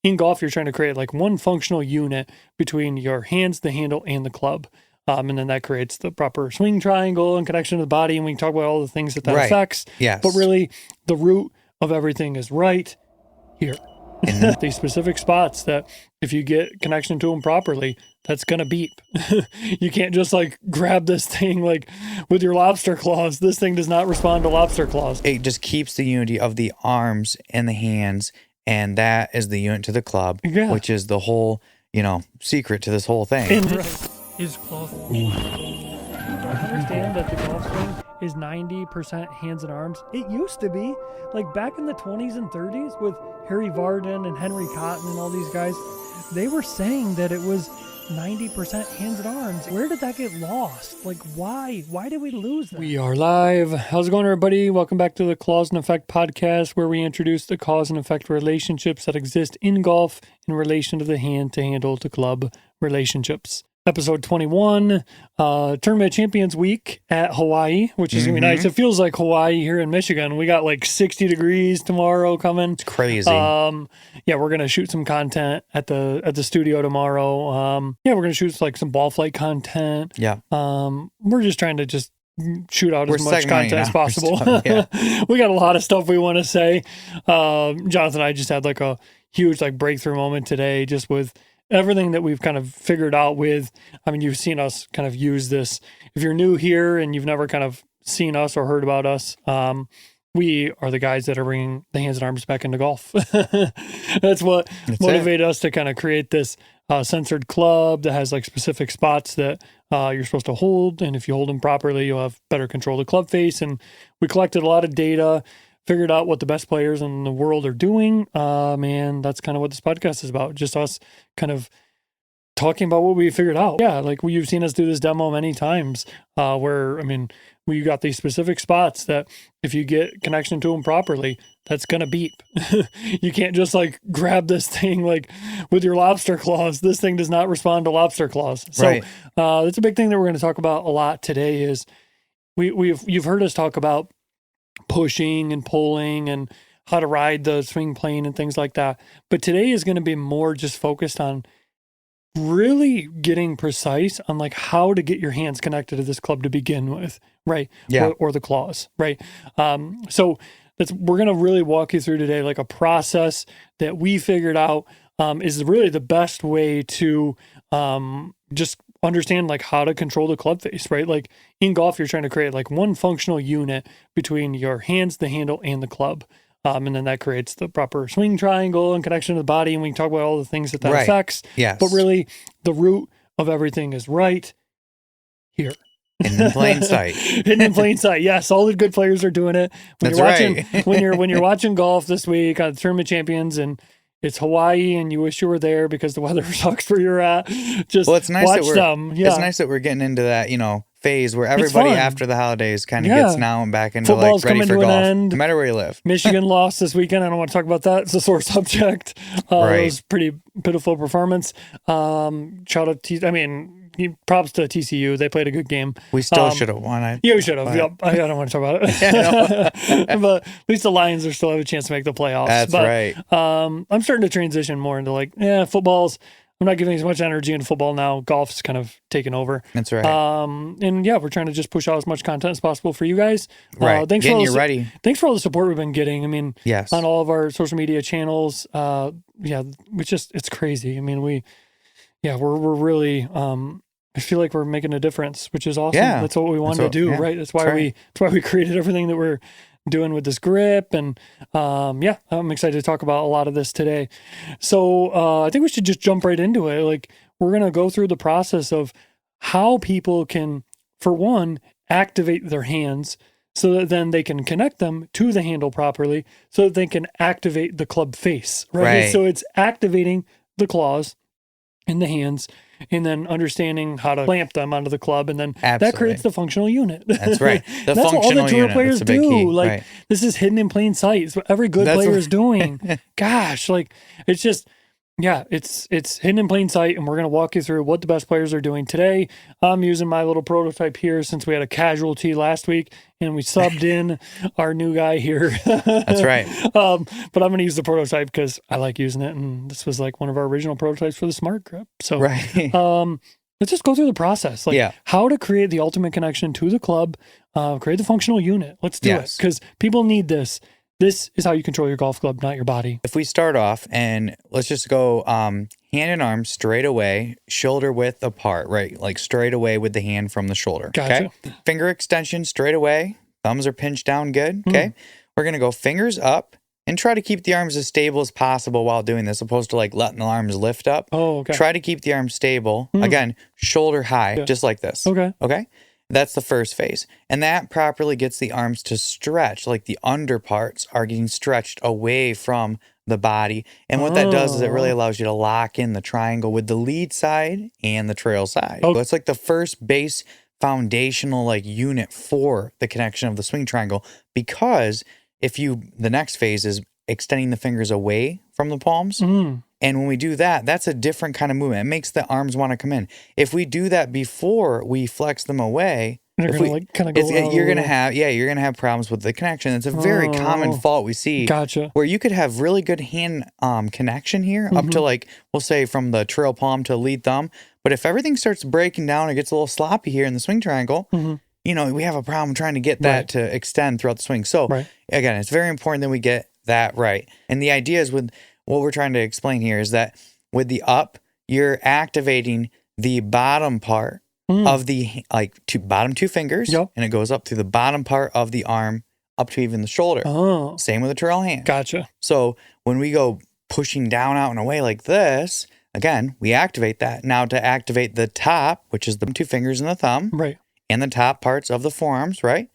in golf, you're trying to create like one functional unit between your hands, the handle, and the club. And then that creates the proper swing triangle and connection to the body. And we can talk about all the things that affects. Yes. But really, the root of everything is right here. These specific spots that if you get connection to them properly, that's going to beep. You can't just like grab this thing like with your lobster claws. This thing does not respond to lobster claws. It just keeps the unity of the arms and the hands, and that is the unit to the club, which is the whole, secret to this whole thing. And this is cloth. Understand that the golf swing is 90% hands and arms. It used to be like back in the 20s and 30s with Harry Vardon and Henry Cotton and all these guys. They were saying that it was 90% hands and arms. Where did that get lost? Like, why? Why did we lose that? We are live. How's it going, everybody? Welcome back to the Claws and Effect podcast, where we introduce the cause and effect relationships that exist in golf in relation to the hand to handle to club relationships. Episode 21, Tournament Champions Week at Hawaii, which is going to be nice. It feels like Hawaii here in Michigan. We got like 60 degrees tomorrow coming. It's crazy. We're going to shoot some content at the studio tomorrow. We're going to shoot like some ball flight content. Yeah. We're just trying to just shoot out as much content as possible. We got a lot of stuff we want to say. Jonathan and I just had like a huge like breakthrough moment today just with everything that we've kind of figured out with, you've seen us kind of use this. If you're new here and you've never kind of seen us or heard about us, we are the guys that are bringing the hands and arms back into golf. That's what motivated us to kind of create this censored club that has like specific spots that you're supposed to hold. And if you hold them properly, you'll have better control of the club face. And we collected a lot of data, figured out what the best players in the world are doing. And that's kind of what this podcast is about. Just us kind of talking about what we figured out. Yeah, like you've seen us do this demo many times where, we got these specific spots that if you get connection to them properly, that's going to beep. You can't just like grab this thing like with your lobster claws. This thing does not respond to lobster claws. So that's a big thing that we're going to talk about a lot today is you've heard us talk about pushing and pulling and how to ride the swing plane and things like that. But today is going to be more just focused on really getting precise on like how to get your hands connected to this club to begin with, right? Yeah. Or the claws, right? So we're going to really walk you through today, like a process that we figured out is really the best way to just understand like how to control the club face, right? Like in golf, you're trying to create like one functional unit between your hands, the handle, and the club. And then that creates the proper swing triangle and connection to the body. And we can talk about all the things that affects. Yes. But really, the root of everything is right here. Hidden in plain sight. Hidden in plain sight. Yes, all the good players are doing it. When you're watching golf this week on the Tournament Champions and it's Hawaii and you wish you were there because the weather sucks where you're at. It's nice watch them. Yeah. It's nice that we're getting into that, phase where everybody after the holidays kind of gets now and back into football's like ready for golf, end. no matter where you live. Michigan lost this weekend. I don't want to talk about that. It's a sore subject. It was a pretty pitiful performance. Shout out props to TCU. They played a good game. We still should have won. We should have. Yep. I don't want to talk about it. But at least the Lions still have a chance to make the playoffs. That's right. I'm starting to transition more into football's. I'm not giving as much energy into football now. Golf's kind of taken over. That's right. We're trying to just push out as much content as possible for you guys. Right. Thanks for all the support we've been getting. Yes. On all of our social media channels. It's crazy. We're really, I feel like we're making a difference, which is awesome. Yeah. That's what we wanted to do, right? That's why we created everything that we're doing with this grip. And I'm excited to talk about a lot of this today. So I think we should just jump right into it. Like we're going to go through the process of how people can, for one, activate their hands so that then they can connect them to the handle properly so that they can activate the club face, right? So it's activating the claws in the hands and then understanding how to clamp them onto the club, and then that creates the functional unit. That's right. That's what all the tour players do. This is hidden in plain sight. It's what every good player is doing. Gosh, it's just Yeah, it's hidden in plain sight, and we're going to walk you through what the best players are doing today. I'm using my little prototype here since we had a casualty last week, and we subbed in our new guy here. That's right. But I'm going to use the prototype because I like using it, and this was like one of our original prototypes for the Smart Grip. So, right. Let's just go through the process, like how to create the ultimate connection to the club, create the functional unit. Let's do it because people need this. This is how you control your golf club, not your body. If we start off and let's just go hand and arm straight away, shoulder width apart, right? Like straight away with the hand from the shoulder. Gotcha. Okay. Finger extension straight away. Thumbs are pinched down good. Okay. We're going to go fingers up and try to keep the arms as stable as possible while doing this, opposed to like letting the arms lift up. Oh, okay. Try to keep the arms stable. Again, shoulder high, just like this. Okay. Okay. That's the first phase. And that properly gets the arms to stretch, like the under parts are getting stretched away from the body. And what that does is it really allows you to lock in the triangle with the lead side and the trail side. So it's like the first base foundational like unit for the connection of the swing triangle, because the next phase is extending the fingers away from the palms. And when we do that, that's a different kind of movement. It makes the arms want to come in. If we do that before we flex them away, you're going to have problems with the connection. It's a very common fault we see. Gotcha. Where you could have really good hand connection here up to like, we'll say from the trail palm to lead thumb. But if everything starts breaking down, it gets a little sloppy here in the swing triangle, we have a problem trying to get that to extend throughout the swing. So again, it's very important that we get that right. And the idea is with what we're trying to explain here is that with the up, you're activating the bottom part of the bottom two fingers, and it goes up through the bottom part of the arm up to even the shoulder. Same with the trail hand. Gotcha. So when we go pushing down, out, and away like this, again, we activate that. Now to activate the top, which is the two fingers and the thumb, and the top parts of the forearms, right?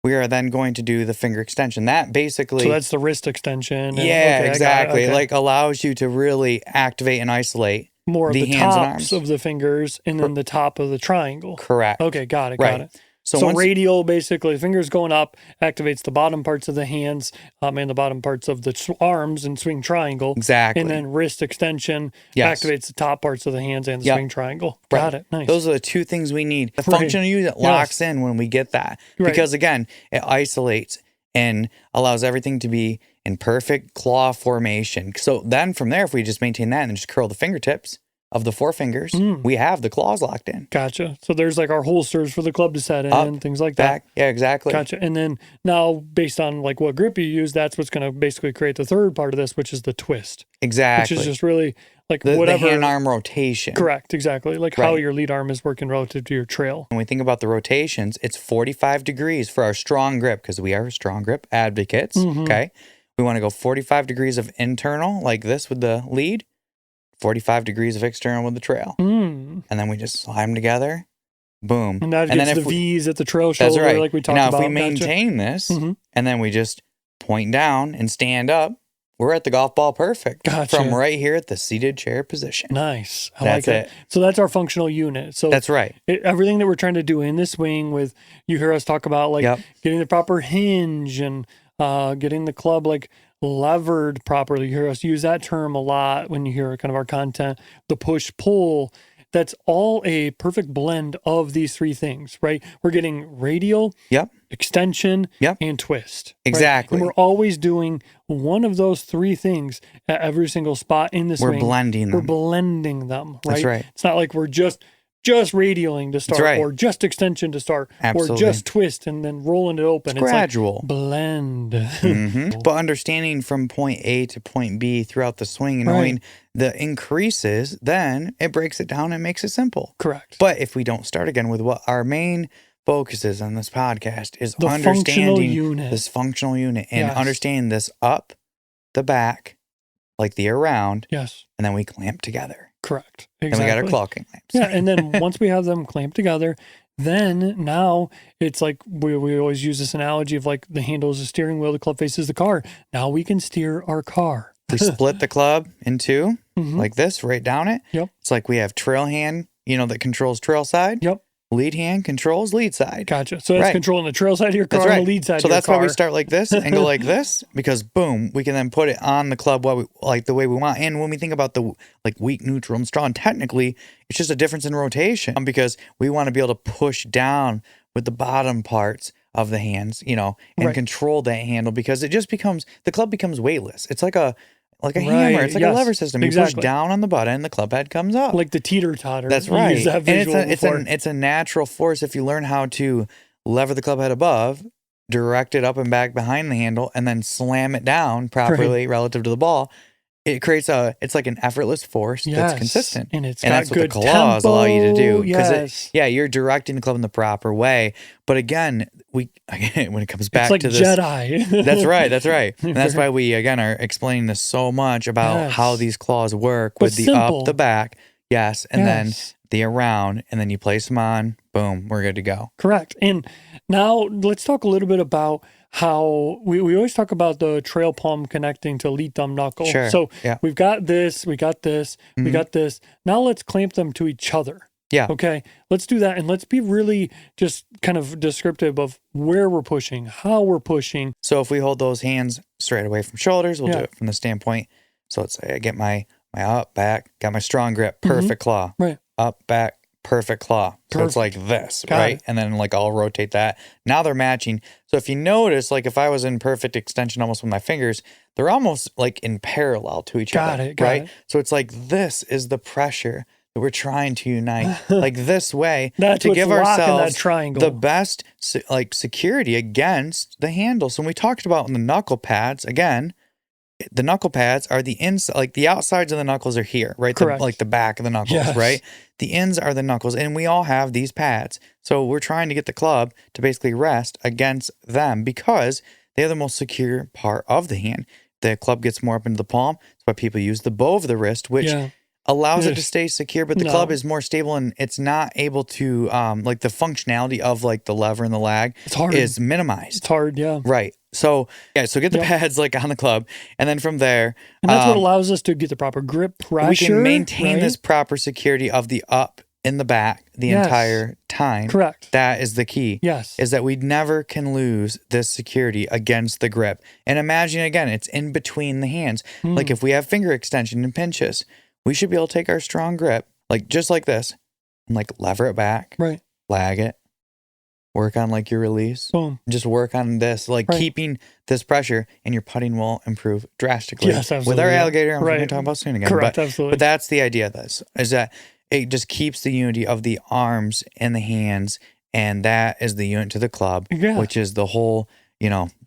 We are then going to do the finger extension. That basically... So that's the wrist extension. Exactly. Like allows you to really activate and isolate more of the hands tops and arms of the fingers and then the top of the triangle. Correct. Okay, got it. So radial, basically, fingers going up activates the bottom parts of the hands and the bottom parts of the arms and swing triangle. Exactly. And then wrist extension activates the top parts of the hands and the swing triangle. Got it. Nice. Those are the two things we need. The functional unit locks in when we get that. Because again, it isolates and allows everything to be in perfect claw formation. So then from there, if we just maintain that and just curl the fingertips of the four fingers, we have the claws locked in. Gotcha. So there's like our holsters for the club to set in and things like that. Yeah, exactly. Gotcha. And then now based on like what grip you use, that's what's going to basically create the third part of this, which is the twist. Exactly. Which is just really like the whatever. hand arm rotation. Correct. Exactly. Like how your lead arm is working relative to your trail. When we think about the rotations, it's 45 degrees for our strong grip because we are strong grip advocates. Okay. We want to go 45 degrees of internal like this with the lead. 45 degrees of external with the trail. And then we just slide them together. Boom. And that gets the V's at the trail shoulder like we talked about. Now, if we maintain this and then we just point down and stand up, we're at the golf ball perfect. From right here at the seated chair position. Nice. I like it. So that's our functional unit. So that's right. Everything that we're trying to do in this swing with, you hear us talk about like getting the proper hinge and getting the club like levered properly. You hear us use that term a lot when you hear kind of our content, the push-pull. That's all a perfect blend of these three things, right? We're getting radial, extension, and twist. Exactly. And we're always doing one of those three things at every single spot in the swing. We're blending them. We're blending them, right? That's right. It's not like we're just radialing to start or just extension to start or just twist and then rolling it open. It's gradual. Like blend. But understanding from point A to point B throughout the swing and knowing the increases, then it breaks it down and makes it simple. Correct. But if we don't start again with what our main focus is on this podcast is the understanding this functional unit and understanding this up, the back, like the around, and then we clamp together. Correct. Exactly. Then we got our clocking lamps. And then once we have them clamped together, then now it's like we always use this analogy of like the handle is the steering wheel, the club face is the car. Now we can steer our car. We split the club in two, like this, right down it. It's like we have trail hand, that controls trail side. lead hand controls lead side. Gotcha. So that's controlling the trail side of your car and the lead side of your car. So that's why we start like this and go like this, because boom, we can then put it on the club like the way we want. And when we think about the like weak, neutral, and strong, technically it's just a difference in rotation, because we want to be able to push down with the bottom parts of the hands, and control that handle, because it just becomes, the club becomes weightless. It's like a hammer. It's like a lever system. You push down on the button and the club head comes up. Like the teeter-totter. That's right. And it's a natural force if you learn how to lever the club head above, direct it up and back behind the handle, and then slam it down properly relative to the ball. It creates it's like an effortless force that's consistent. And it's that's got good what the claws allow you to do. Yes. You're directing the club in the proper way. But again, when it comes back to this. Jedi. That's right. And that's why we, again, are explaining this so much about how these claws work with the up, the back. Yes. And then the around. And then you place them on. Boom. We're good to go. Correct. And now let's talk a little bit about how we always talk about the trail palm connecting to lead thumb knuckle. Sure. So we've got this, we got this, we got this. Now let's clamp them to each other. Yeah. Okay. Let's do that. And let's be really just kind of descriptive of where we're pushing, how we're pushing. So if we hold those hands straight away from shoulders, we'll do it from the standpoint. So let's say I get my up, back, got my strong grip, perfect claw. Right. Up, back, perfect claw. So it's like this, right? And then like I'll rotate that. Now they're matching. So if you notice, like if I was in perfect extension almost with my fingers, they're almost like in parallel to each other, right? So it's like this is the pressure that we're trying to unite, like this way, to give ourselves the best like security against the handle. So when we talked about in the knuckle pads, again, the knuckle pads are the inside, like the outsides of the knuckles are here, right? Like the back of the knuckles, right? The ends are the knuckles, and we all have these pads. So we're trying to get the club to basically rest against them because they're the most secure part of the hand. The club gets more up into the palm. That's why people use the bow of the wrist, which allows it to stay secure, but the club is more stable and it's not able to, like the functionality of like the lever and the lag is minimized. It's hard, Right. So, so get the pads like on the club, and then from there. And that's what allows us to get the proper grip pressure. We can maintain this proper security of the up in the back the entire time. Correct. That is the key. Yes. Is that we never can lose this security against the grip. And imagine, again, it's in between the hands. Like if we have finger extension and pinches, we should be able to take our strong grip, like just like this, and like lever it back, lag it, work on like your release, boom, just work on this, like keeping this pressure, and your putting will improve drastically. Yes, absolutely. With our alligator, I'm going to talk about soon again. Correct, absolutely. But that's the idea of this, is that it just keeps the unity of the arms and the hands, and that is the unit to the club, which is the whole,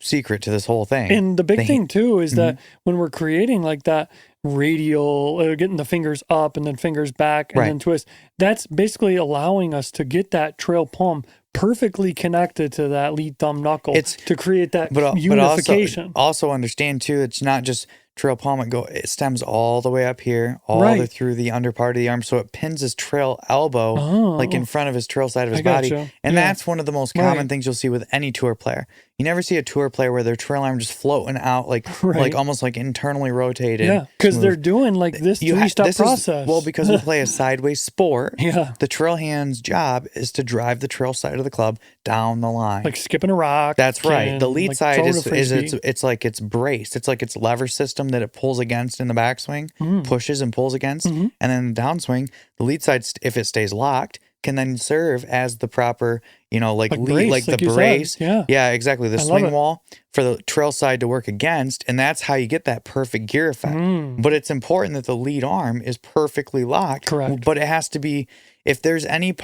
secret to this whole thing. And the big thing too is that when we're creating like that radial, getting the fingers up and then fingers back and then twist, that's basically allowing us to get that trail palm perfectly connected to that lead thumb knuckle to create that unification. But also understand too, it's not just trail palm, it stems all the way up here, all the way through the under part of the arm. So it pins his trail elbow like in front of his trail side of his body. And that's one of the most common things you'll see with any tour player. You never see a tour player where their trail arm just floating out like almost like internally rotated. Yeah, because they're doing like this three-step process. Because we play a sideways sport, the trail hand's job is to drive the trail side of the club down the line. Like skipping a rock. That's right. The lead side is it's like it's braced. It's like its lever system that it pulls against in the backswing, pushes and pulls against. And then the downswing, the lead side, if it stays locked, can then serve as the proper, like lead, like the brace. Yeah, exactly. The swing wall for the trail side to work against. And that's how you get that perfect gear effect. But it's important that the lead arm is perfectly locked. Correct. But it has to be, if there's any,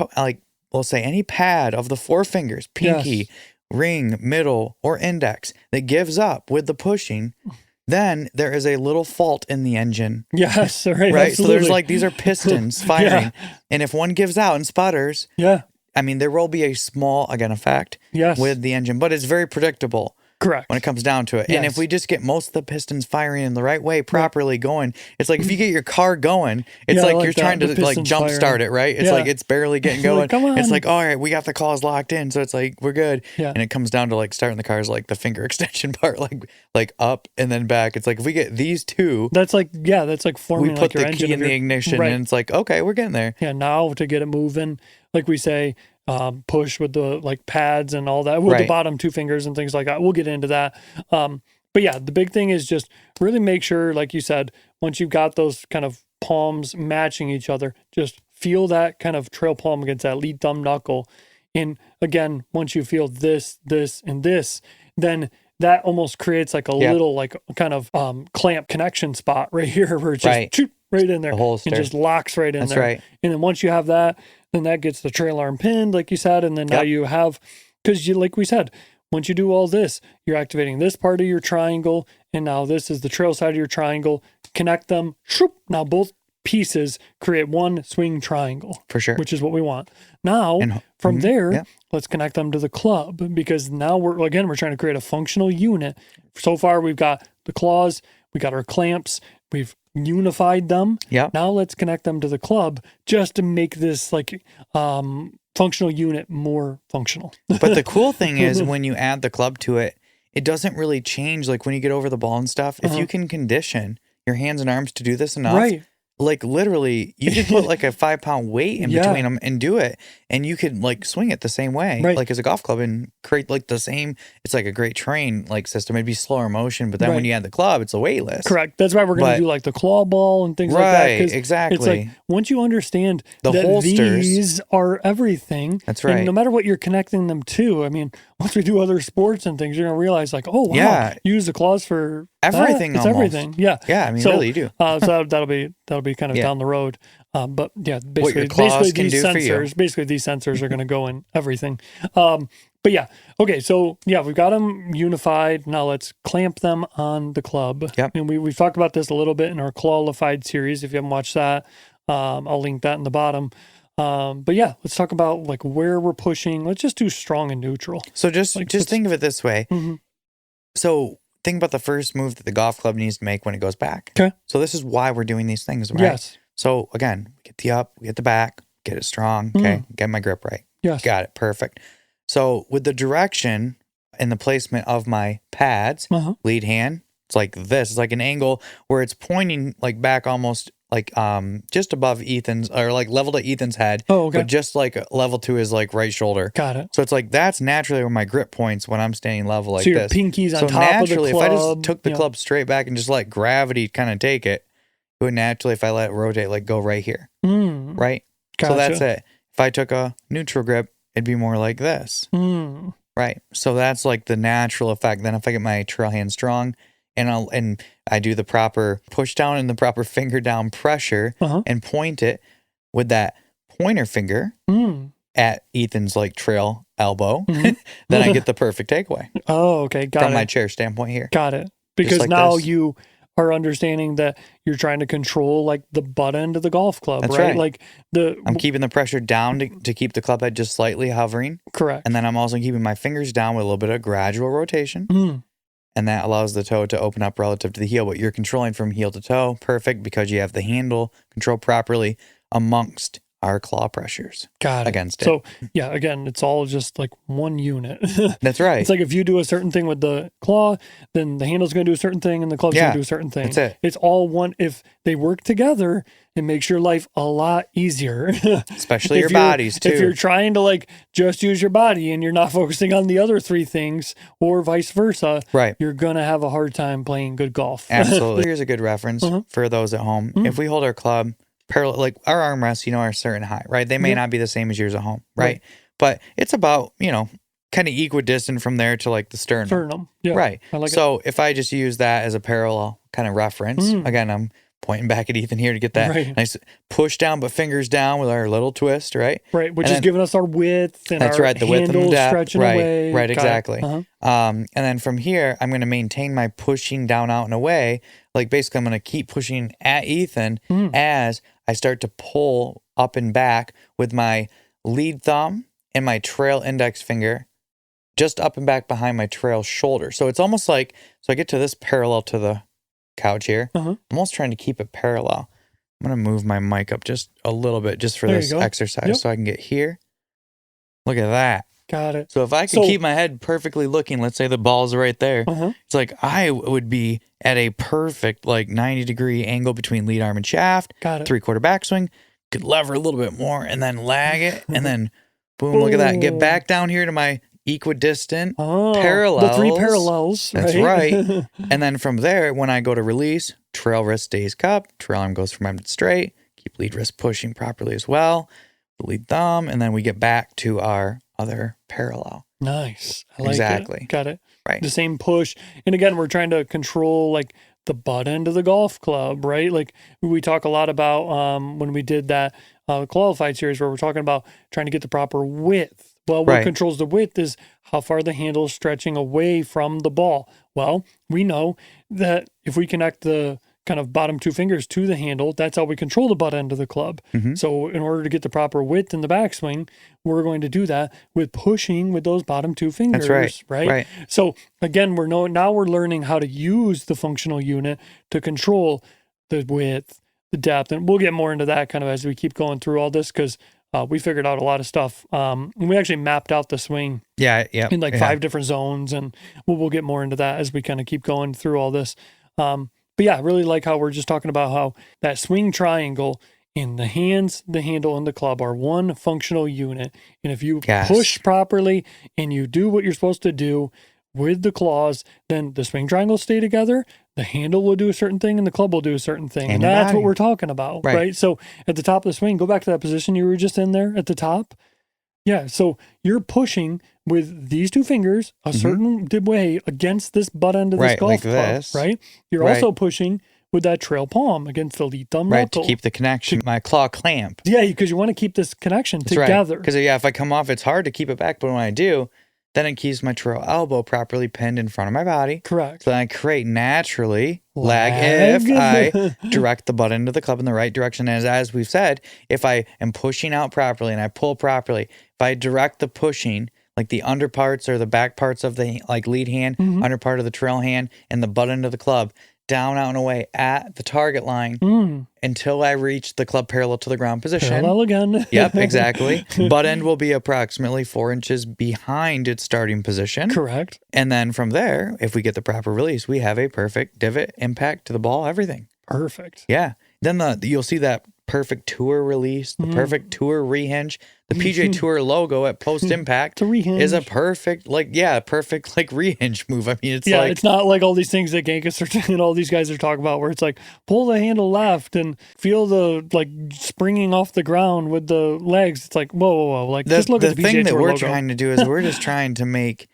we'll say any pad of the four fingers, pinky, ring, middle, or index that gives up with the pushing, then there is a little fault in the engine. Yes, right. Right. Absolutely. So there's like, these are pistons firing. And if one gives out and sputters, I mean, there will be a small, effect with the engine, but it's very predictable. Correct. When it comes down to it. Yes. And if we just get most of the pistons firing in the right way, properly going, it's like if you get your car going, it's like you're trying to like jumpstart it, right? It's like it's barely getting going. Come on. It's like, all right, we got the claws locked in. So it's like, we're good. And it comes down to like starting the cars, like the finger extension part, like up and then back. It's like, if we get these two, that's like forming we put like your the key in the ignition and it's like, okay, we're getting there. Yeah. Now to get it moving, like we say, push with the like pads and all that with the bottom 2 fingers and things like that. We'll get into that. But yeah, the big thing is just really make sure, like you said, once you've got those kind of palms matching each other, just feel that kind of trail palm against that lead thumb knuckle. And again, once you feel this, and this, then that almost creates like a little like kind of clamp connection spot right here where it's just right in there and just locks right in there. Right. And then once you have that, then that gets the trail arm pinned, like you said, and then now you have, because you, like we said, once you do all this, you're activating this part of your triangle, and now this is the trail side of your triangle. Connect them. Shoop, now both pieces create one swing triangle. For sure. Which is what we want. Now, from there, let's connect them to the club, because now we're trying to create a functional unit. So far, we've got the claws, we got our clamps, we've unified them. Yeah. Now let's connect them to the club just to make this like functional unit more functional. But the cool thing is when you add the club to it, it doesn't really change. Like when you get over the ball and stuff, if you can condition your hands and arms to do this enough, like literally you could put like a 5-pound weight in between them and do it, and you could like swing it the same way, like as a golf club, and create like the same. It's like a great train like system. It'd be slower motion, but then when you add the club, it's a weightless. Correct. That's why we're going to do like the claw ball and things like that. Exactly. It's like once you understand the holsters, these are everything. That's right. And no matter what you're connecting them to, I mean, once we do other sports and things, you're going to realize like, oh wow, use the claws for everything. It's everything. Yeah. Yeah. I mean, really, you do. So that'll be kind of down the road. But yeah, basically these sensors are going to go in everything. But yeah, okay. So yeah, we've got them unified. Now let's clamp them on the club. Yep. And we've talked about this a little bit in our Clawified series. If you haven't watched that, I'll link that in the bottom. But yeah, let's talk about like where we're pushing. Let's just do strong and neutral. So just think of it this way. So think about the first move that the golf club needs to make when it goes back. Okay. So this is why we're doing these things, right? Yes. So again, get the up, get the back, get it strong. Okay. Get my grip right. Yes. Got it. Perfect. So with the direction and the placement of my pads, lead hand, it's like this. It's like an angle where it's pointing like back almost like just above Ethan's, or like level to Ethan's head. Oh, okay. But just like level to his like right shoulder. Got it. So it's like that's naturally where my grip points when I'm standing level like this. So your pinky's on top of the club. If I just took the club straight back and just let gravity kind of take it, it would naturally, if I let it rotate, like go right here. Right? Gotcha. So that's it. If I took a neutral grip, it'd be more like this. Right? So that's like the natural effect. Then if I get my trail hand strong, and I do the proper push down and the proper finger down pressure and point it with that pointer finger at Ethan's like trail elbow, then I get the perfect takeaway. Oh, okay. Got it. From my chair standpoint here. Got it. Because like now you are understanding that you're trying to control like the butt end of the golf club, right? Like I'm keeping the pressure down to keep the club head just slightly hovering. Correct. And then I'm also keeping my fingers down with a little bit of gradual rotation. And that allows the toe to open up relative to the heel. But you're controlling from heel to toe. Perfect, because you have the handle controlled properly amongst our claw pressures. Got it. Against it. So, yeah, again, it's all just like one unit. That's right. It's like if you do a certain thing with the claw, then the handle's going to do a certain thing and the club's going to do a certain thing. That's it. It's all one. If they work together, it makes your life a lot easier. Especially your bodies, too. If you're trying to like just use your body and you're not focusing on the other three things or vice versa, you're going to have a hard time playing good golf. Absolutely. Here's a good reference for those at home. If we hold our club parallel, like our armrests, are a certain height, right? They may not be the same as yours at home, right? But it's about, kind of equidistant from there to like the sternum. Yeah. Right. I like so if I just use that as a parallel kind of reference, again, I'm pointing back at Ethan here to get that nice push down, but fingers down with our little twist, right? Right, which is giving us our width and our the width and the depth. Stretching away. Right, exactly. And then from here, I'm going to maintain my pushing down, out, and away. Like basically, I'm going to keep pushing at Ethan as I start to pull up and back with my lead thumb and my trail index finger just up and back behind my trail shoulder. So it's almost like, I get to this parallel to the couch here. I'm almost trying to keep it parallel. I'm going to move my mic up just a little bit just for this exercise so I can get here. Look at that. Got it. So if I could keep my head perfectly looking, let's say the ball's right there, it's like I would be at a perfect like 90-degree angle between lead arm and shaft. Got it. 3/4 backswing. Could lever a little bit more and then lag it and then Boom, look at that. Get back down here to my equidistant parallels. The 3 parallels. That's right. And then from there, when I go to release, trail wrist stays cup, trail arm goes from empty to straight, keep lead wrist pushing properly as well, the lead thumb, and then we get back to our other parallel. Nice. I like exactly. it. Got it. Right. The same push. And again, we're trying to control like the butt end of the golf club, right? Like we talk a lot about when we did that qualified series where we're talking about trying to get the proper width. Well, what controls the width is how far the handle is stretching away from the ball. Well, we know that if we connect the kind of bottom 2 fingers to the handle, that's how we control the butt end of the club. So in order to get the proper width in the backswing, we're going to do that with pushing with those bottom 2 fingers. That's right. So again, now we're learning how to use the functional unit to control the width, the depth, and we'll get more into that kind of as we keep going through all this because we figured out a lot of stuff. And we actually mapped out the swing in like 5 different zones, and we'll get more into that as we kind of keep going through all this. But yeah, I really like how we're just talking about how that swing triangle in the hands, the handle, and the club are one functional unit. And if you push properly and you do what you're supposed to do with the claws, then the swing triangle stay together, the handle will do a certain thing, and the club will do a certain thing. And that's what we're talking about, right? So at the top of the swing, go back to that position you were just in there at the top. Yeah, so you're pushing with these 2 fingers a certain way against this butt end of this golf club, right? You're also pushing with that trail palm against the lead thumb knuckle. To keep the connection, my claw clamped. Yeah, because you want to keep this connection together. Because if I come off, it's hard to keep it back, but when I do, then it keeps my trail elbow properly pinned in front of my body. Correct. So then I create naturally lag if I direct the butt end of the club in the right direction. As we've said, if I am pushing out properly and I pull properly, if I direct the pushing, like the under parts or the back parts of the lead hand, under part of the trail hand, and the butt end of the club, down, out, and away at the target line until I reach the club parallel to the ground position. Parallel again. Yep, exactly. Butt end will be approximately 4 inches behind its starting position. Correct. And then from there, if we get the proper release, we have a perfect divot, impact to the ball, everything. Perfect. Yeah. Then you'll see that perfect tour release, the perfect tour rehinge. The PGA Tour logo at post impact is a perfect, perfect rehinge move. I mean, it's not like all these things that Genghis and all these guys are talking about where it's like pull the handle left and feel the springing off the ground with the legs. It's like, whoa. Like, just look at the PGA Tour logo. The thing that we're trying to do is we're just trying to make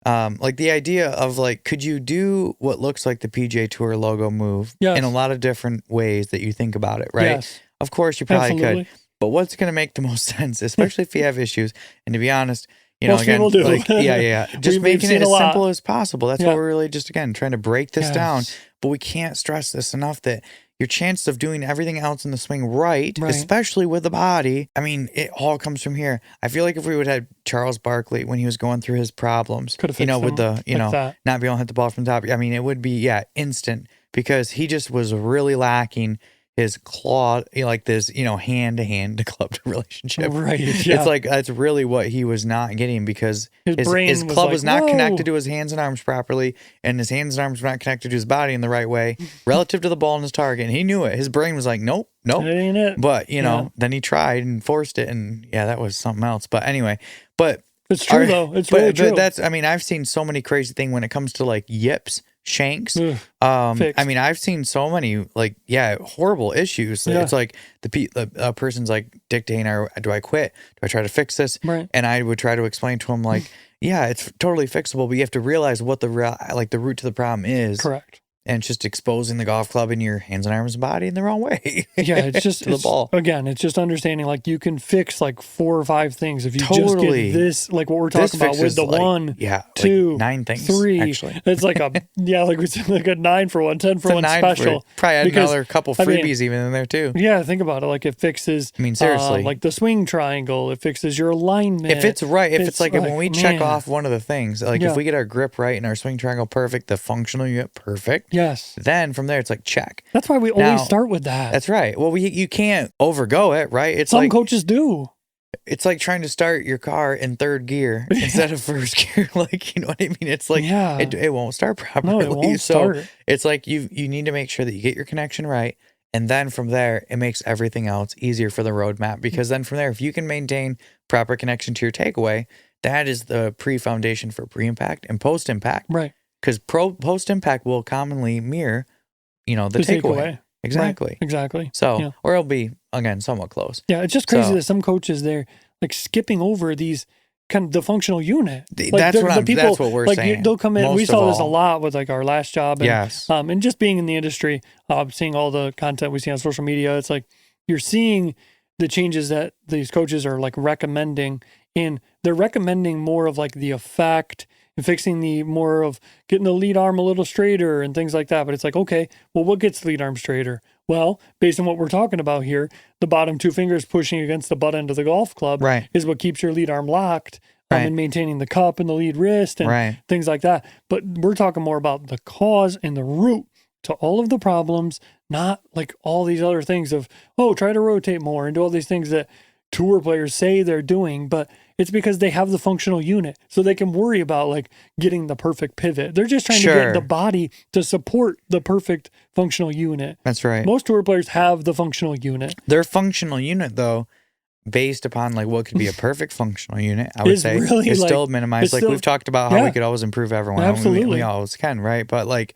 the idea of could you do what looks like the PGA Tour logo move in a lot of different ways that you think about it, right? Yes. Of course, you probably could. But what's going to make the most sense, especially if you have issues, and to be honest, most people do. Just making it as simple as possible. That's what we're really just, again, trying to break this down. But we can't stress this enough that your chances of doing everything else in the swing right, especially with the body, I mean, it all comes from here. I feel like if we would have Charles Barkley when he was going through his problems, with the, not being able to hit the ball from the top, I mean, it would be, instant because he just was really lacking his claw, this, hand-to-hand to club relationship. Right. Yeah. It's that's really what he was not getting because his club was not connected to his hands and arms properly, and his hands and arms were not connected to his body in the right way relative to the ball and his target. And he knew it. His brain was like, nope. That ain't it. But, then he tried and forced it, and that was something else. But anyway, it's true, though. It's really true. But I've seen so many crazy things when it comes to yips, shanks. I mean, I've seen so many horrible issues. It's like the person's dictating, do I quit? Do I try to fix this? Right. And I would try to explain to him it's totally fixable, but you have to realize what the root to the problem is. Correct. And it's just exposing the golf club in your hands and arms and body in the wrong way. It's just to the ball. Again, it's just understanding you can fix 4 or 5 things if you just get this, what we're talking about with the 1, 2, 9 things, 3. Actually, it's a 9 for 1, 10 for 1 special. Probably add another couple freebies even in there too. Yeah, think about it. It fixes. I mean, seriously, the swing triangle. It fixes your alignment. If it's right, if when we check off one of the things, if we get our grip right and our swing triangle perfect, the functional unit perfect. Yes. Then from there, it's check. That's why we always start with that. That's right. Well, you can't overgo it, right? It's some coaches do. It's like trying to start your car in 3rd gear instead of 1st gear. You know what I mean? It's it won't start properly. No, it won't start. It's you need to make sure that you get your connection right. And then from there, it makes everything else easier for the roadmap, because then from there, if you can maintain proper connection to your takeaway, that is the pre-foundation for pre-impact and post-impact. Right. Because post-impact will commonly mirror, the takeaway. Exactly. Right. Exactly. So, or it'll be, again, somewhat close. Yeah, it's just crazy that some coaches, they're like skipping over these kind of the functional unit. Like that's what we're saying. They'll come in. We saw this a lot with like our last job. And, yes. And just being in the industry, seeing all the content we see on social media, it's like you're seeing the changes that these coaches are like recommending, and they're recommending more of like the effect and fixing the more of getting the lead arm a little straighter and things like that. But it's like, okay, well, what gets the lead arm straighter? Well, based on what we're talking about here, the bottom two fingers pushing against the butt end of the golf club is what keeps your lead arm locked and maintaining the cup and the lead wrist and things like that. But we're talking more about the cause and the root to all of the problems, not like all these other things of, try to rotate more and do all these things that tour players say they're doing, but it's because they have the functional unit, so they can worry about like getting the perfect pivot. They're just trying to get the body to support the perfect functional unit. That's right. Most tour players have the functional unit. Their functional unit, though, based upon like what could be a perfect functional unit, I would say, really is still minimized. Like we've talked about how we could always improve everyone. Absolutely. We always can, right? But like,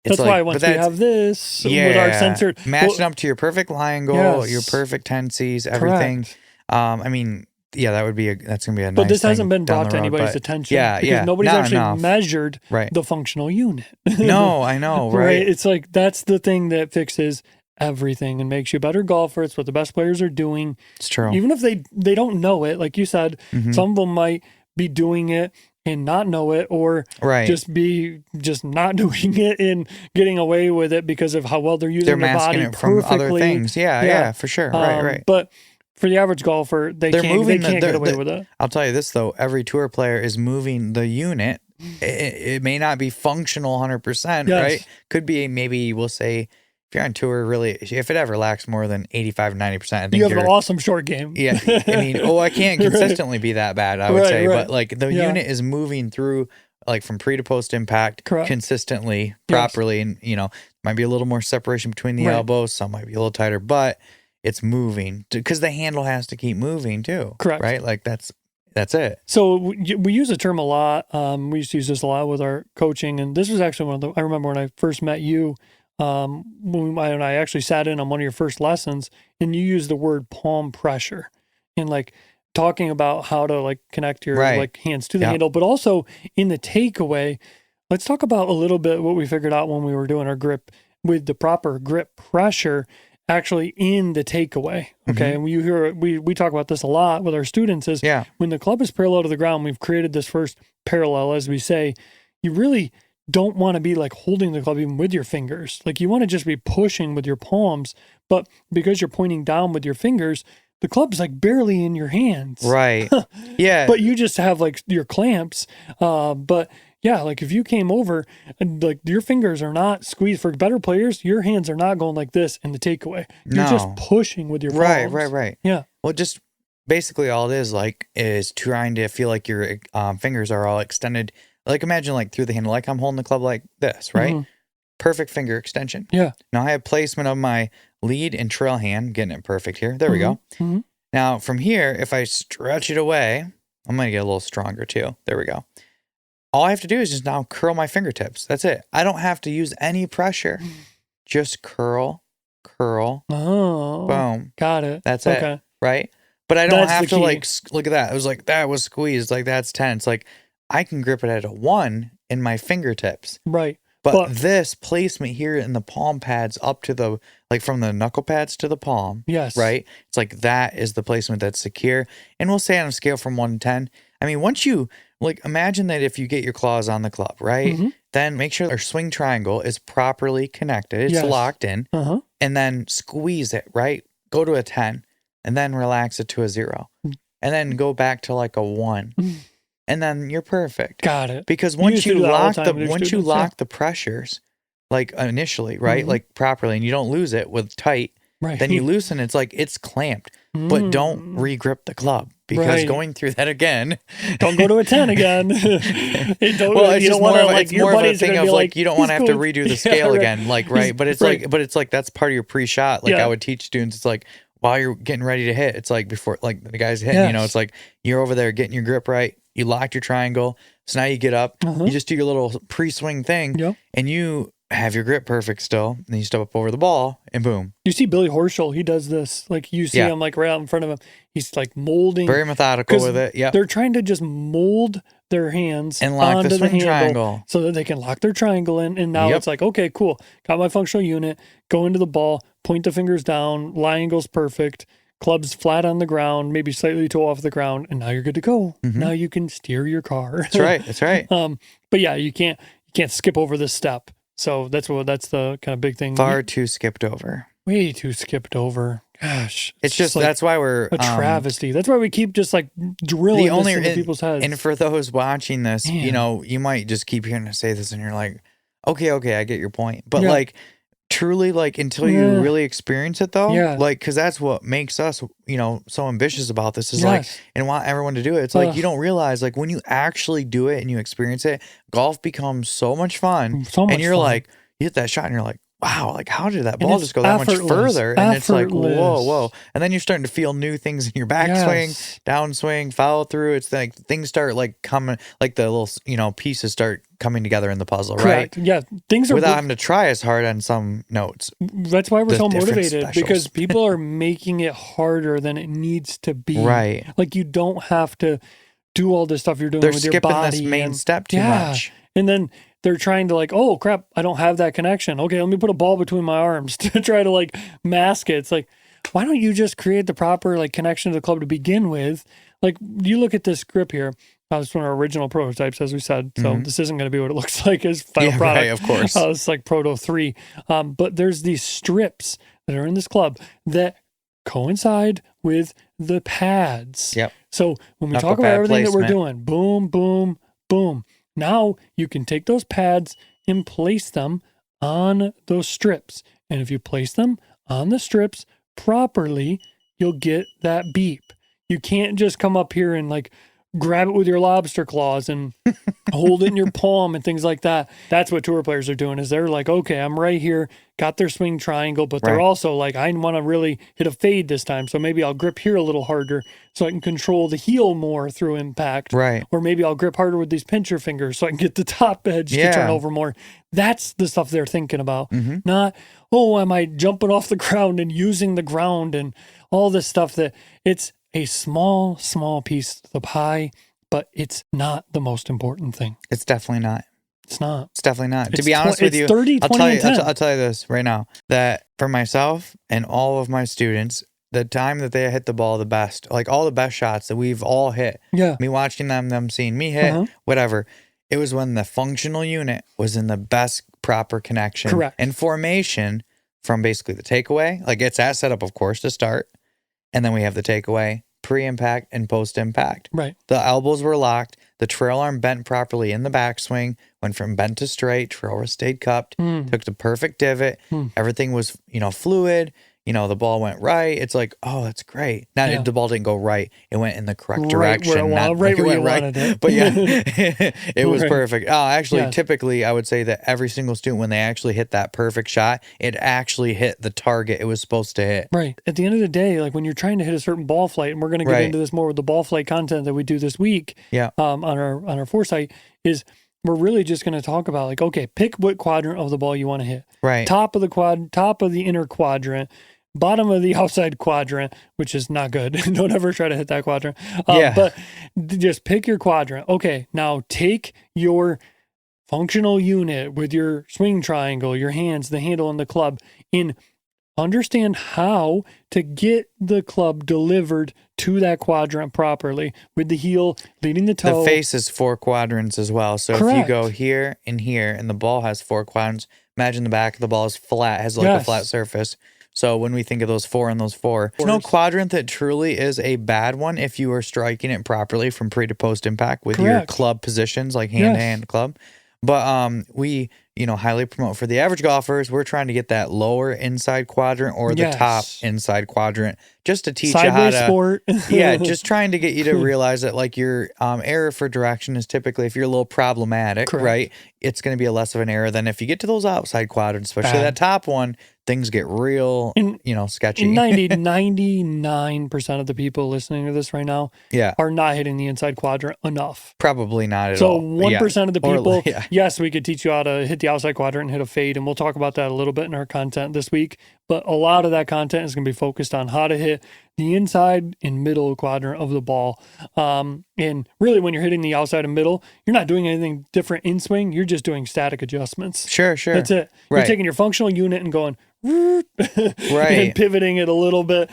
that's why once we have this with our censored matching up to your perfect line goal, your perfect tendencies, everything. Correct. That would be that's gonna be a nice. But this hasn't been brought to anybody's attention. Because nobody's actually measured the functional unit. No, I know, right? It's like that's the thing that fixes everything and makes you a better golfer. It's what the best players are doing. It's true. Even if they don't know it, like you said, some of them might be doing it and not know it, or just be not doing it and getting away with it because of how well they're using their body it from other things. Yeah, for sure. Right. But for the average golfer, they can't get away with it. I'll tell you this though: every tour player is moving the unit. It may not be functional 100%, right? Could be maybe we'll say if you're on tour, really, if it ever lacks more than 85, 90%, I think you have an awesome short game. Yeah, I mean, I can't consistently be that bad, I would say, but like the unit is moving through like from pre to post impact consistently, properly, and might be a little more separation between the elbows, some might be a little tighter, but it's moving because the handle has to keep moving too. Correct. Right? Like that's it. So we use a term a lot. We used to use this a lot with our coaching, and this was actually I remember when I first met you. When I actually sat in on one of your first lessons, and you used the word palm pressure, and like talking about how to like connect your like hands to the handle, but also in the takeaway. Let's talk about a little bit what we figured out when we were doing our grip with the proper grip pressure. Actually in the takeaway. Okay. And you hear, we talk about this a lot with our students is when the club is parallel to the ground, we've created this first parallel, as we say, you really don't want to be like holding the club even with your fingers. Like you want to just be pushing with your palms, but because you're pointing down with your fingers, the club's like barely in your hands. Right. Yeah. But you just have like your clamps. But yeah, like if you came over and like your fingers are not squeezed. For better players, your hands are not going like this in the takeaway. You're just pushing with your palms. Right. Yeah. Well, just basically all it is trying to feel like your fingers are all extended. Like imagine like through the handle, like I'm holding the club like this, right? Perfect finger extension. Yeah. Now I have placement of my lead and trail hand, getting it perfect here. There we go. Now from here, if I stretch it away, I'm going to get a little stronger too. There we go. All I have to do is just now curl my fingertips. That's it. I don't have to use any pressure. Just curl. Oh. Boom. Got it. That's it. Right? But I don't have to like, look at that. It was like, that was squeezed. Like that's tense. Like I can grip it at a 1 in my fingertips. Right. But this placement here in the palm pads up to the, like from the knuckle pads to the palm. Yes. Right? It's like that is the placement that's secure. And we'll say on a scale from 1 to 10. I mean, once you, like, imagine that if you get your claws on the club, right? Then make sure our swing triangle is properly connected. It's locked in. And then squeeze it, right? Go to a 10 and then relax it to a 0. And then go back to like a 1. And then you're perfect. Got it. Because once you lock the pressures, like initially, right? Like properly, and you don't lose it with tight, then you loosen, it's like it's clamped. but don't re-grip the club. Because going through that again, don't go to a 10 again. It's just more of a thing of like you don't want to have to redo the scale again, like But it's like that's part of your pre-shot. Like I would teach students, it's like while you're getting ready to hit, it's like before like the guy's hitting, it's like you're over there getting your grip right. You locked your triangle, so now you get up, you just do your little pre-swing thing, and you have your grip perfect still, and then you step up over the ball, and boom. You see Billy Horschel, he does this. Like you see him like right out in front of him. He's like molding. Very methodical with it, They're trying to just mold their hands and lock onto the swing handle triangle so that they can lock their triangle in. And now it's like, okay, cool. Got my functional unit, go into the ball, point the fingers down, lie angle's perfect, club's flat on the ground, maybe slightly toe off the ground, and now you're good to go. Now you can steer your car. That's right. But yeah, you can't skip over this step. So that's the kind of big thing. Far too skipped over. Way too skipped over. Gosh. It's just like that's why we're a travesty. That's why we keep just like drilling this into people's heads. And for those watching this, you might just keep hearing us say this and you're like, okay, I get your point. But like truly, like until you really experience it though, like because that's what makes us, so ambitious about this is like and want everyone to do it. It's like you don't realize like when you actually do it and you experience it, golf becomes so much fun. And you're like, you hit that shot and you're like, wow, like how did that ball just go that much further? And it's like, whoa. And then you're starting to feel new things in your backswing, downswing, follow through. It's like things start like coming, like the little, pieces start coming together in the puzzle, Correct. right? Yeah. Things are without having to try as hard on some notes. That's why we're so motivated because people are making it harder than it needs to be. Right. Like you don't have to do all this stuff you're doing with your body. They're skipping this main step too much. And then they're trying to like, oh crap, I don't have that connection. Okay, let me put a ball between my arms to try to like mask it. It's like, why don't you just create the proper like connection to the club to begin with? Like you look at this grip here. It's one of our original prototypes, as we said. So this isn't going to be what it looks like as final product. Right, of course. It's like Proto 3. But there's these strips that are in this club that coincide with the pads. Yep. So when we talk about everything that we're doing, boom, boom, boom. Now you can take those pads and place them on those strips. And if you place them on the strips properly, you'll get that beep. You can't just come up here and like grab it with your lobster claws and hold it in your palm and things like that. That's what tour players are doing is they're like, okay, I'm right here, got their swing triangle, but they're also like, I want to really hit a fade this time. So maybe I'll grip here a little harder so I can control the heel more through impact. Right. Or maybe I'll grip harder with these pincher fingers so I can get the top edge to turn over more. That's the stuff they're thinking about. Not, am I jumping off the ground and using the ground and all this stuff that it's a small piece of the pie, but it's not the most important thing. It's definitely not. It's not. It's definitely not. To be honest with you, 30, 20, I'll tell you this right now, that for myself and all of my students, the time that they hit the ball the best, like all the best shots that we've all hit, me watching them seeing me hit, whatever, it was when the functional unit was in the best proper connection. Correct. And formation from basically the takeaway, like it's that setup, of course, to start. And then we have the takeaway, pre-impact and post-impact. Right. The elbows were locked. The trail arm bent properly in the backswing. Went from bent to straight. Trail wrist stayed cupped. Took the perfect divot. Everything was, fluid. The ball went right. It's like, oh, that's great. Now the ball didn't go right. It went in the correct direction. Right where you wanted it. But yeah, it was perfect. Oh, actually, typically, I would say that every single student, when they actually hit that perfect shot, it actually hit the target it was supposed to hit. Right. At the end of the day, like when you're trying to hit a certain ball flight, and we're going to get into this more with the ball flight content that we do this week on our foresight, is we're really just going to talk about like, okay, pick what quadrant of the ball you want to hit. Right. Top of the inner quadrant, bottom of the outside quadrant, which is not good. Don't ever try to hit that quadrant. But just pick your quadrant. Okay, now take your functional unit with your swing triangle, your hands, the handle, and the club, and understand how to get the club delivered to that quadrant properly with the heel leading the toe. The face is 4 quadrants as well. So if you go here and here, and the ball has 4 quadrants, imagine the back of the ball is flat, has like a flat surface. So when we think of those 4 and those 4, there's no quadrant that truly is a bad one if you are striking it properly from pre to post impact with your club positions, like hand to hand club. But we highly promote for the average golfers. We're trying to get that lower inside quadrant or the top inside quadrant, just to teach you how to sport. just trying to get you to realize that like your error for direction is typically, if you're a little problematic, right, it's going to be a less of an error than if you get to those outside quadrants, especially that top one. Things get real, sketchy. 99% of the people listening to this right now are not hitting the inside quadrant enough. Probably not at all. So 1% of the people, yes, we could teach you how to hit the outside quadrant and hit a fade, and we'll talk about that a little bit in our content this week. But a lot of that content is going to be focused on how to hit the inside and middle quadrant of the ball. And really, when you're hitting the outside and middle, you're not doing anything different in swing. You're just doing static adjustments. Sure. That's it. You're taking your functional unit and going, and pivoting it a little bit,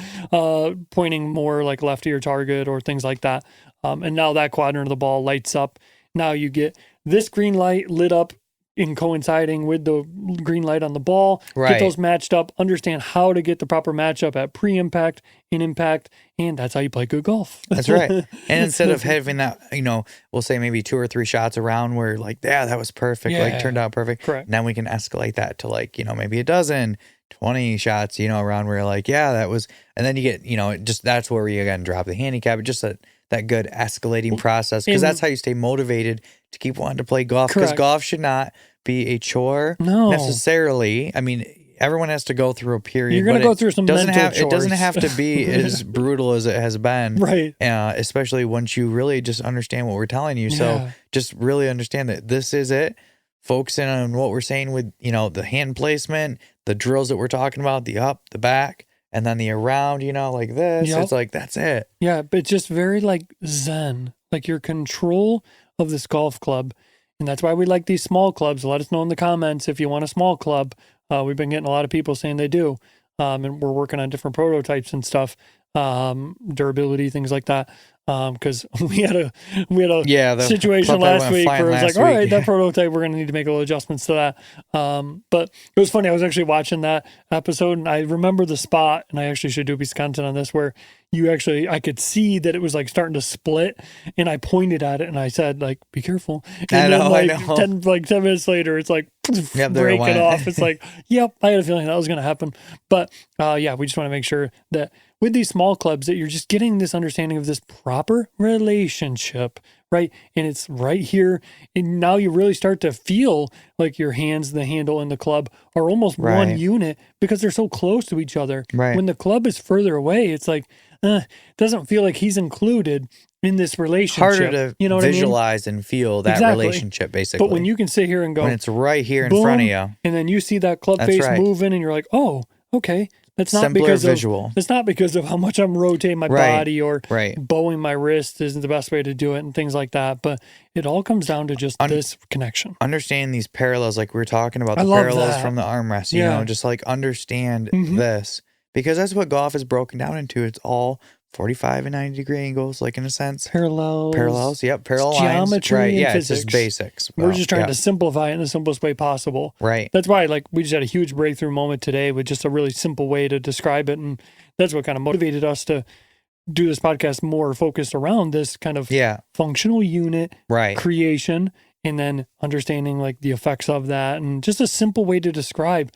pointing more like left to your target or things like that. And now that quadrant of the ball lights up. Now you get this green light lit up in coinciding with the green light on the ball. Get those matched up, understand how to get the proper matchup at pre-impact, in impact, and that's how you play good golf. That's right. And instead of having that, we'll say maybe 2 or 3 shots around where like, that was perfect, like turned out perfect. Correct. Now we can escalate that to like, maybe a dozen, 20 shots, around where you're like, that was, and then you get, just that's where you again drop the handicap. Just that good escalating process, because that's how you stay motivated to keep wanting to play golf, because golf should not be a chore necessarily. I mean, everyone has to go through a period. You're going to go through some mental chores. It doesn't have to be as brutal as it has been. Right. Especially once you really just understand what we're telling you. So just really understand that this is it. Focusing on what we're saying with, the hand placement, the drills that we're talking about, the up, the back, and then the around, like this. It's like, that's it. Yeah, but just very like zen, like your control of this golf club. And that's why we like these small clubs. Let us know in the comments if you want a small club. We've been getting a lot of people saying they do. And we're working on different prototypes and stuff, durability, things like that. Because we had a situation last week where it was like, all right, that prototype, we're going to need to make a little adjustments to that. But it was funny. I was actually watching that episode and I remember the spot, and I actually should do a piece of content on this where I could see that it was like starting to split, and I pointed at it and I said, like, be careful. And I know. 10 minutes later, it's like, break it off. It's like, I had a feeling that was going to happen. But we just want to make sure that with these small clubs that you're just getting this understanding of this proper relationship, right? And it's right here. And now you really start to feel like your hands, the handle, and the club are almost one unit because they're so close to each other. Right. When the club is further away, it's like, doesn't feel like he's included in this relationship. Harder to visualize and feel that relationship, basically. But when you can sit here and go, when it's right here in front of you, and then you see that club face moving, and you're like, oh, okay. It's not it's not because of how much I'm rotating my body or bowing my wrist isn't the best way to do it and things like that. But it all comes down to just this connection. Understand these parallels, like we were talking about, the parallels from the armrest, just like understand this, because that's what golf is broken down into. It's all 45 and 90 degree angles, like in a sense. Parallels. Yep. Parallel lines. Geometry and physics. It's just basics. We're just trying to simplify it in the simplest way possible. Right. That's why, we just had a huge breakthrough moment today with just a really simple way to describe it. And that's what kind of motivated us to do this podcast more focused around this kind of functional unit creation, and then understanding the effects of that, and just a simple way to describe,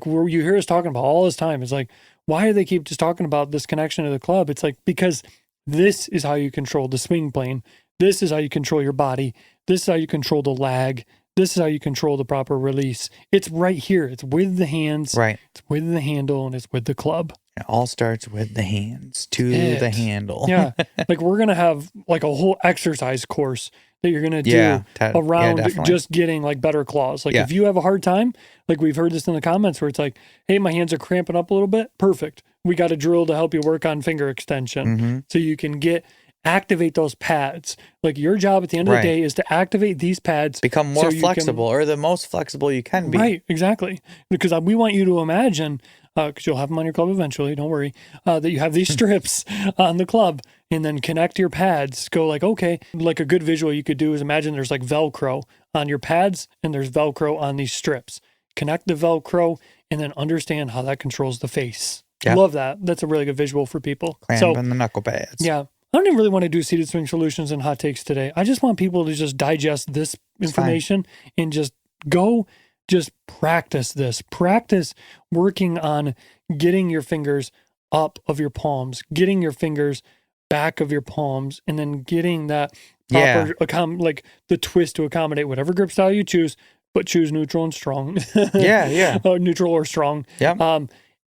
where you hear us talking about all this time. It's like, why do they keep just talking about this connection to the club? It's like, because this is how you control the swing plane. This is how you control your body. This is how you control the lag. This is how you control the proper release. It's right here. It's with the hands. Right. It's with the handle, and it's with the club. It all starts with the hands to the handle. Yeah. We're going to have a whole exercise course that you're going to do around just getting better claws. If you have a hard time, we've heard this in the comments where it's like, hey, my hands are cramping up a little bit. Perfect. We got a drill to help you work on finger extension so you can activate those pads. Your job at the end of the day is to activate these pads. Become more flexible, or the most flexible you can be. Right, exactly. Because we want you to imagine, because you'll have them on your club eventually, don't worry, that you have these strips on the club, and then connect your pads. Go okay, a good visual you could do is imagine there's Velcro on your pads, and there's Velcro on these strips. Connect the Velcro, and then understand how that controls the face. Yep. Love that. That's a really good visual for people. Cramping the knuckle pads. Yeah. I don't even really want to do seated swing solutions and hot takes today. I just want people to just digest this information and just go just practice this. Practice working on getting your fingers up of your palms, getting your fingers back of your palms, and then getting that proper like the twist to accommodate whatever grip style you choose, but choose neutral and strong. Neutral or strong. Yeah.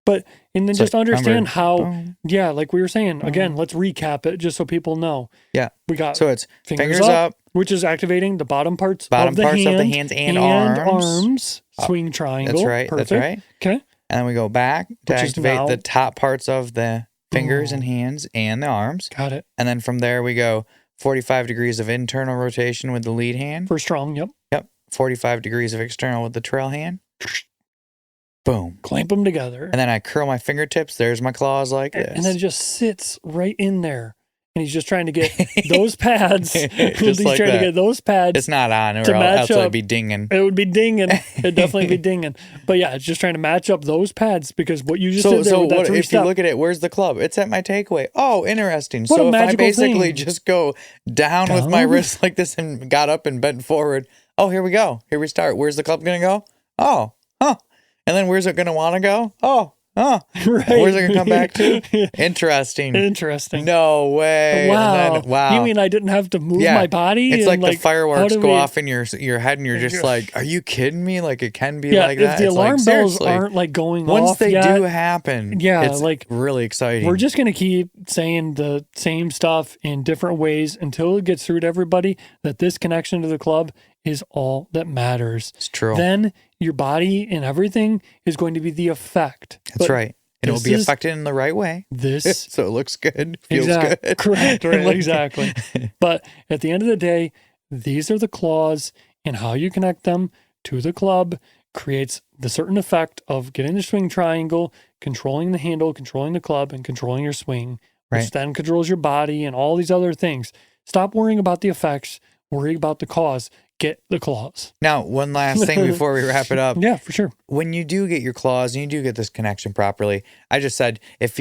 But and then just understand how boom. Like we were saying, again, let's recap it just so people know. Yeah. We got so it's fingers up, which is activating the bottom parts of the hands and arms. Swing triangle. That's right. Perfect. That's right. Okay. And then we go back to activate the top parts of the fingers and hands and the arms. Got it. And then from there we go 45 degrees of internal rotation with the lead hand. For strong, yep. 45 degrees of external with the trail hand. Boom. Clamp them together. And then I curl my fingertips. There's my claws like this. And then it just sits right in there. And he's just trying to get those pads. He's like trying to get those pads. It's not on, or else it would be dinging. It would be dinging. It'd definitely be dinging. But yeah, it's just trying to match up those pads because what you just did there with that if you look at it, where's the club? It's at my takeaway. Oh, interesting. What so if I basically thing. Just go down with my wrist like this and got up and bent forward. Oh, here we go. Here we start. Where's the club going to go? Oh, and then where's it going to want to go? Oh, right. Where's it going to come back to? Interesting. No way. Wow. And then, You mean I didn't have to move my body? It's like the fireworks go off in your head and you're just like, are you kidding me? Like it can be like that. If the alarm bells aren't like going off once they do happen, it's like really exciting. We're just going to keep saying the same stuff in different ways until it gets through to everybody that this connection to the club is all that matters. It's true. Then your body and everything is going to be the effect. That's right. And it will be affected in the right way. So it looks good, feels good. Correct, right, exactly. But at the end of the day, these are the claws, and how you connect them to the club creates the certain effect of getting the swing triangle, controlling the handle, controlling the club, and controlling your swing, which then controls your body and all these other things. Stop worrying about the effects, worry about the cause. Get the claws. Now, one last thing before we wrap it up. Yeah, for sure. When you do get your claws and you do get this connection properly, I just said it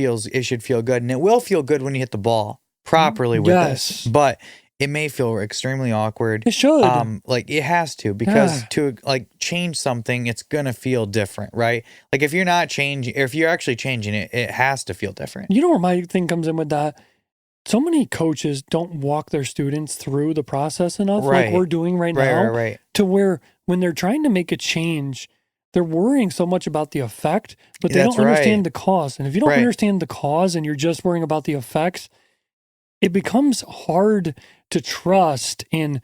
should feel good, and it will feel good when you hit the ball properly with this. But it may feel extremely awkward. It should. Like it has to, because to like change something, it's gonna feel different, right? Like if you're not changing, or if you're actually changing it, it has to feel different. You know where my thing comes in with that? So many coaches don't walk their students through the process enough, like we're doing right now, to where when they're trying to make a change, they're worrying so much about the effect, but they don't understand the cause. And if you don't understand the cause and you're just worrying about the effects, it becomes hard to trust. And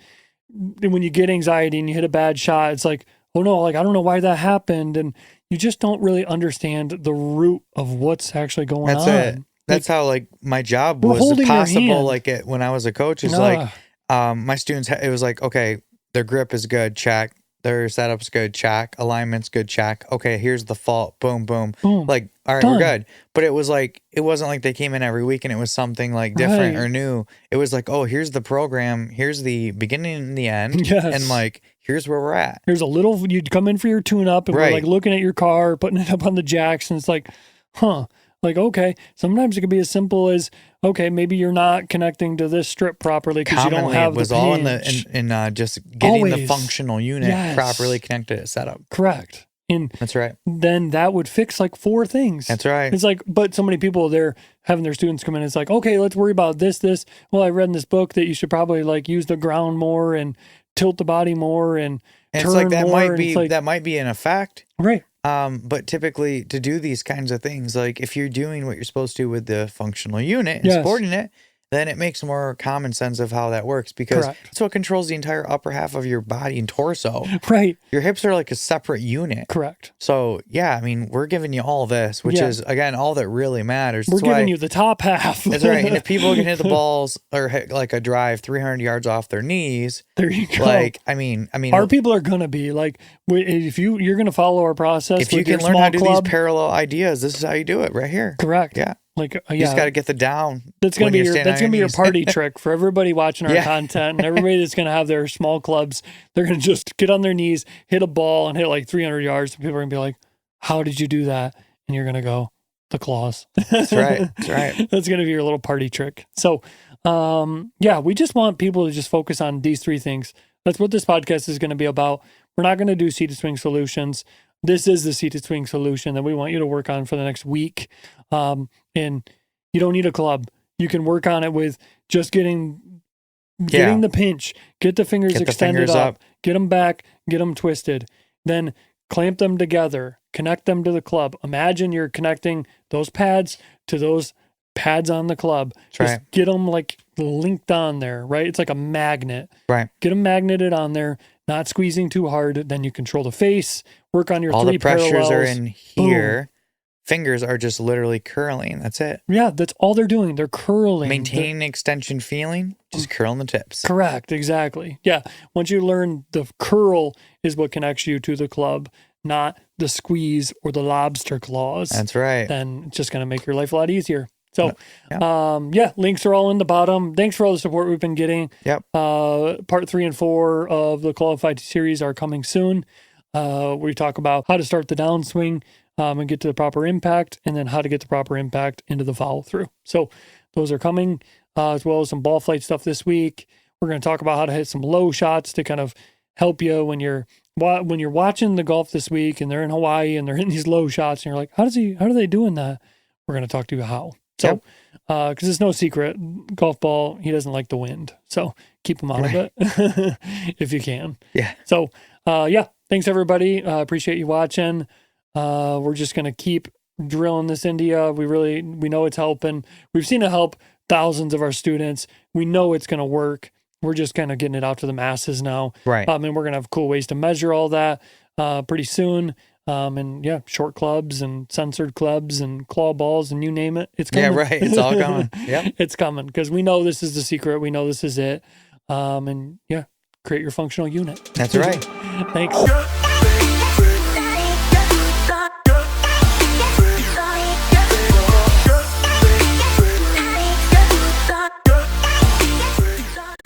when you get anxiety and you hit a bad shot, it's like, oh no, like I don't know why that happened. And you just don't really understand the root of what's actually going on. It. That's how like my job was possible. Like when I was a coach, is like my students. It was like, okay, their grip is good, check. Their setup's good, check. Alignment's good, check. Okay, here's the fault. Boom, boom. Like, all right, we're good. But it was like, it wasn't like they came in every week and it was something like different or new. It was like, oh, here's the program. Here's the beginning and the end. And like, here's where we're at. Here's a little. You'd come in for your tune-up and we're like looking at your car, putting it up on the jacks, and it's like, like, okay, sometimes it could be as simple as, okay, maybe you're not connecting to this strip properly because you don't have the was all in just getting the functional unit properly connected at setup. Correct. And that's right. Then that would fix like 4 things. That's right. It's like, but so many people, they're having their students come in. It's like, okay, let's worry about this. Well, I read in this book that you should probably like use the ground more and tilt the body more and turn it's like that more. That might be an effect. Right. But typically to do these kinds of things, like if you're doing what you're supposed to with the functional unit and supporting it, then it makes more common sense of how that works, because it's what controls the entire upper half of your body and torso. Right. Your hips are like a separate unit. Correct. So yeah, I mean, we're giving you all this, which is again, all that really matters. We're giving you the top half. That's right. And if people can hit the balls or hit like a drive 300 yards off their knees, there you go. Like, I mean, our people are going to be like, if you're going to follow our process, if you can learn how to do these parallel ideas, this is how you do it right here. Correct. Yeah. Like, you just got to get the down. That's gonna be your party trick for everybody watching our content, and everybody that's gonna have their small clubs. They're gonna just get on their knees, hit a ball, and hit like 300 yards. And people are gonna be like, "How did you do that?" And you're gonna go, "The claws." That's right. That's right. That's gonna be your little party trick. So, we just want people to just focus on these 3 things. That's what this podcast is gonna be about. we're not going to do seated swing solutions. This is the seated swing solution that we want you to work on for the next week. And you don't need a club. You can work on it with just getting the pinch, get the fingers extended up, get them back, get them twisted, then clamp them together, connect them to the club. Imagine you're connecting those pads to those pads on the club. Just get them like linked on there, right? It's like a magnet. Right. Get them magneted on there, not squeezing too hard. Then you control the face, work on your three parallels. All the pressures are in here. Boom. Fingers are just literally curling. That's it. Yeah, that's all they're doing. They're curling. Maintaining extension feeling, just curling the tips. Correct, exactly. Yeah, once you learn the curl is what connects you to the club, not the squeeze or the lobster claws. That's right. Then it's just going to make your life a lot easier. So, links are all in the bottom. Thanks for all the support we've been getting. Yep. Part 3 and 4 of the Qualified series are coming soon. We talk about how to start the downswing and get to the proper impact, and then how to get the proper impact into the follow through. So those are coming, as well as some ball flight stuff this week. We're going to talk about how to hit some low shots to kind of help you when you're watching the golf this week and they're in Hawaii and they're hitting these low shots and you're like, how are they doing that? We're going to talk to you how. So, because it's no secret, golf ball, he doesn't like the wind. So keep him out of it if you can. Yeah. So, thanks everybody. Appreciate you watching. We're just going to keep drilling this India. We know it's helping. We've seen it help thousands of our students. We know it's going to work. We're just kind of getting it out to the masses now. Right. And we're going to have cool ways to measure all that pretty soon. Short clubs and censored clubs and claw balls and you name it. It's coming. Yeah, right. It's all coming. Yeah. It's coming because we know this is the secret. We know this is it. Create your functional unit. That's right. Thanks.